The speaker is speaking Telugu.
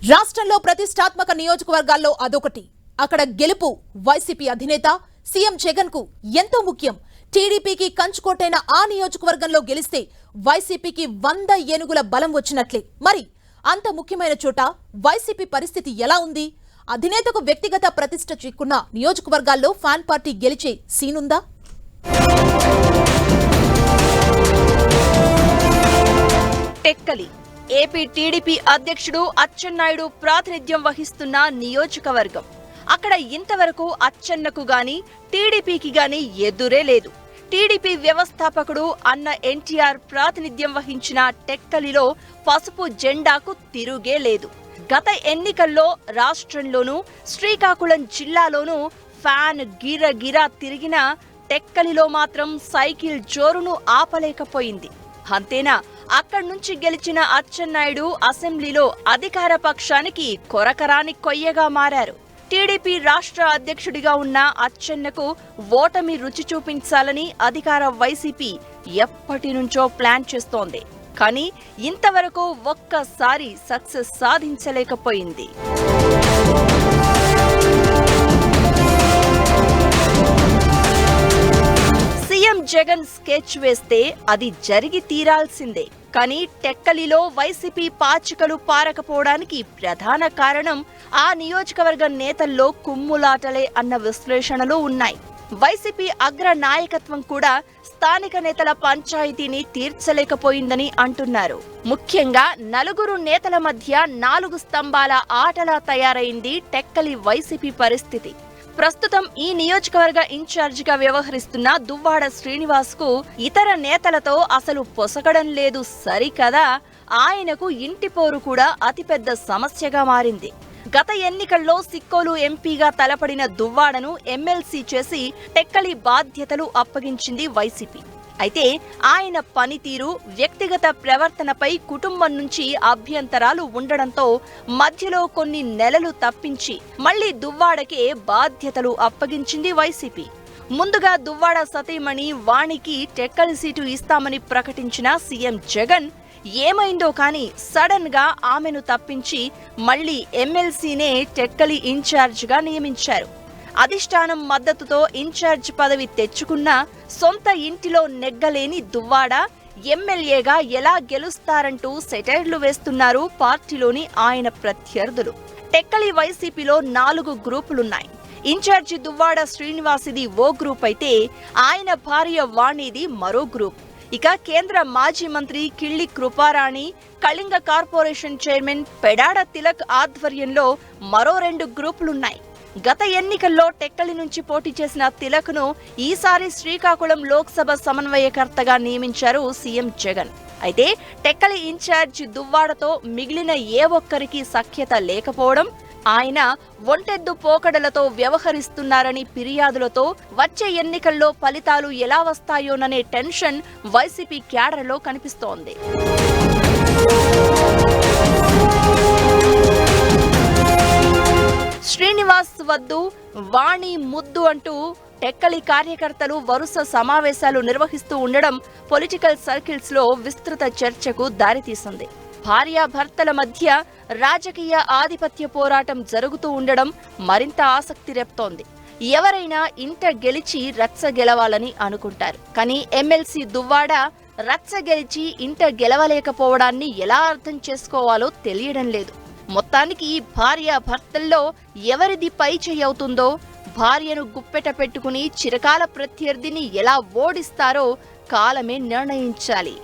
రాష్ట్రంలో ప్రతిష్టాత్మక నియోజకవర్గాల్లో అదొకటి. అక్కడ గెలుపు వైసీపీ అధినేత సీఎం జగన్ కు ఎంతో ముఖ్యం. టీడీపీకి కంచుకోటైన ఆ నియోజకవర్గంలో గెలిస్తే వైసీపీకి 100 ఏనుగుల బలం వచ్చినట్లే. మరి అంత ముఖ్యమైన చోట వైసీపీ పరిస్థితి ఎలా ఉంది? అధినేతకు వ్యక్తిగత ప్రతిష్ట చిక్కున్న నియోజకవర్గాల్లో ఫ్యాన్ పార్టీ గెలిచే సీనుందా? టెక్కలి ఏపీ టీడీపీ అధ్యక్షుడు అచ్చెన్నాయుడు ప్రాతినిధ్యం వహిస్తున్న నియోజకవర్గం. అక్కడ ఇంతవరకు అచ్చెన్నకు గాని టీడీపీకి గాని ఎదురే లేదు. టీడీపీ వ్యవస్థాపకుడు అన్న ఎన్టీఆర్ ప్రాతినిధ్యం వహించిన టెక్కలిలో పసుపు జెండాకు తిరుగే లేదు. గత ఎన్నికల్లో రాష్ట్రంలోనూ శ్రీకాకుళం జిల్లాలోనూ ఫ్యాన్ గిరగిరా తిరిగిన టెక్కలిలో మాత్రం సైకిల్ జోరును ఆపలేకపోయింది. అంతేనా, అక్కడి నుంచి గెలిచిన అచ్చెన్నాయుడు అసెంబ్లీలో అధికార పక్షానికి కొరకరాని కొయ్యగా మారారు. టీడీపీ రాష్ట్ర అధ్యక్షుడిగా ఉన్న అచ్చెన్నకు ఓటమి రుచి చూపించాలని అధికార వైసీపీ ఎప్పటి నుంచో ప్లాన్ చేస్తోంది. కానీ ఇంతవరకు ఒక్కసారి సక్సెస్ సాధించలేకపోయింది. సీఎం జగన్ స్కెచ్ వేస్తే అది జరిగి తీరాల్సిందే. కానీ టెక్కలిలో వైసీపీ పాచికలు పారకపోవడానికి ప్రధాన కారణం ఆ నియోజకవర్గ నేతల్లో కుమ్ములాటలే అన్న విశ్లేషణలు ఉన్నాయి. వైసీపీ అగ్ర నాయకత్వం కూడా స్థానిక నేతల పంచాయతీని తీర్చలేకపోయిందని అంటున్నారు. ముఖ్యంగా నలుగురు నేతల మధ్య 4 స్తంభాల ఆటలా తయారైంది టెక్కలి వైసీపీ పరిస్థితి. ప్రస్తుతం ఈ నియోజకవర్గ ఇన్ఛార్జిగా వ్యవహరిస్తున్న దువ్వాడ శ్రీనివాస్ కు ఇతర నేతలతో అసలు పొసగడం లేదు సరికదా, ఆయనకు ఇంటి పోరు కూడా అతిపెద్ద సమస్యగా మారింది. గత ఎన్నికల్లో సిక్కోలు ఎంపీగా తలపడిన దువ్వాడను ఎమ్మెల్సీ చేసి టెక్కలి బాధ్యతలు అప్పగించింది వైసీపీ. అయితే ఆయన పనితీరు, వ్యక్తిగత ప్రవర్తనపై కుటుంబం నుంచి అభ్యంతరాలు ఉండడంతో మధ్యలో కొన్ని నెలలు తప్పించి మళ్లీ దువ్వాడకే బాధ్యతలు అప్పగించింది వైసీపీ. ముందుగా దువ్వాడ సతీమణి వాణికి టెక్కలి సీటు ఇస్తామని ప్రకటించిన సీఎం జగన్ ఏమైందో కానీ సడన్ గా ఆమెను తప్పించి మళ్లీ ఎమ్మెల్సీనే టెక్కలి ఇన్ఛార్జిగా నియమించారు. అధిష్టానం మద్దతుతో ఇన్ఛార్జ్ పదవి తెచ్చుకున్నా సొంత ఇంటిలో నెగ్గలేని దువ్వాడ ఎమ్మెల్యేగా ఎలా గెలుస్తారంటూ సెటైర్లు వేస్తున్నారు పార్టీలోని ఆయన ప్రత్యర్థులు. టెక్కలి వైసీపీలో 4 గ్రూపులున్నాయి. ఇన్ఛార్జి దువ్వాడ శ్రీనివాసిది ఓ గ్రూప్ అయితే ఆయన భార్య వాణిది మరో గ్రూప్. ఇక కేంద్ర మాజీ మంత్రి కిళ్ళి కృపారాణి, కళింగ కార్పొరేషన్ చైర్మన్ పెడాడ తిలక్ ఆధ్వర్యంలో మరో 2 గ్రూపులున్నాయి. గత ఎన్నికల్లో టెక్కలి నుంచి పోటీ చేసిన తిలక్ను ఈసారి శ్రీకాకుళం లోక్సభ సమన్వయకర్తగా నియమించారు సీఎం జగన్. అయితే టెక్కలి ఇన్ఛార్జ్ దువ్వాడతో మిగిలిన ఏ ఒక్కరికి సఖ్యత లేకపోవడం, ఆయన ఒంటెద్దు పోకడలతో వ్యవహరిస్తున్నారని ఫిర్యాదులతో వచ్చే ఎన్నికల్లో ఫలితాలు ఎలా వస్తాయోననే టెన్షన్ వైసీపీ క్యాడర్లో కనిపిస్తోంది. శ్రీనివాస్ వద్దు, వాణి ముద్దు అంటూ టెక్కలి కార్యకర్తలు వరుస సమావేశాలు నిర్వహిస్తూ ఉండడం పొలిటికల్ సర్కిల్స్ లో విస్తృత చర్చకు దారితీసింది. భార్యాభర్తల మధ్య రాజకీయ ఆధిపత్య పోరాటం జరుగుతూ ఉండడం మరింత ఆసక్తి రేపుతోంది. ఎవరైనా ఇంట గెలిచి రచ్చ గెలవాలని అనుకుంటారు. కానీ ఎమ్మెల్సీ దువ్వాడ రచ్చ గెలిచి ఇంట గెలవలేకపోవడాన్ని ఎలా అర్థం చేసుకోవాలో తెలియడం లేదు. మొత్తానికి భార్యాభర్తల్లో ఎవరిది పై చేయి అవుతుందో, భార్యను గుప్పెట పెట్టుకుని చిరకాల ప్రత్యర్థిని ఎలా ఓడిస్తారో కాలమే నిర్ణయించాలి.